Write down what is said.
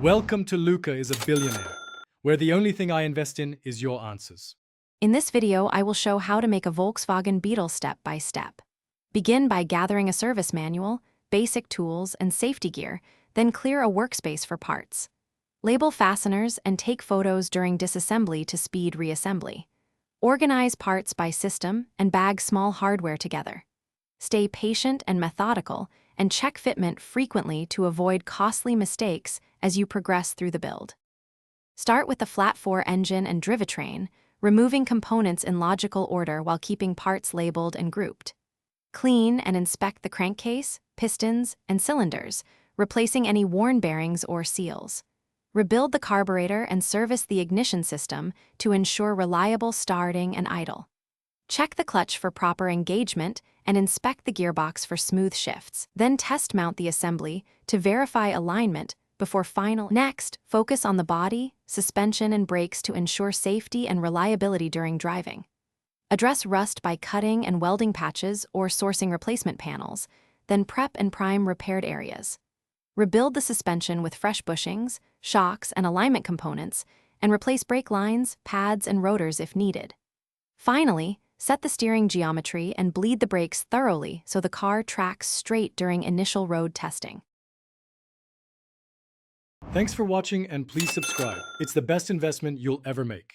Welcome to Luca is a Billionaire, where the only thing I invest in is your answers. In this video, I will show how to make a Volkswagen Beetle step by step. Begin by gathering a service manual, basic tools, and safety gear, then clear a workspace for parts. Label fasteners and take photos during disassembly to speed reassembly. Organize parts by system and bag small hardware together. Stay patient and methodical, and check fitment frequently to avoid costly mistakes as you progress through the build. Start with the flat-4 engine and drivetrain, removing components in logical order while keeping parts labeled and grouped. Clean and inspect the crankcase, pistons, and cylinders, replacing any worn bearings or seals. Rebuild the carburetor and service the ignition system to ensure reliable starting and idle. Check the clutch for proper engagement and inspect the gearbox for smooth shifts. Then test mount the assembly to verify alignment before final. Next, focus on the body, suspension, and brakes to ensure safety and reliability during driving. Address rust by cutting and welding patches or sourcing replacement panels, then prep and prime repaired areas. Rebuild the suspension with fresh bushings, shocks, and alignment components, and replace brake lines, pads, and rotors if needed. Finally, set the steering geometry and bleed the brakes thoroughly so the car tracks straight during initial road testing. Thanks for watching and please subscribe. It's the best investment you'll ever make.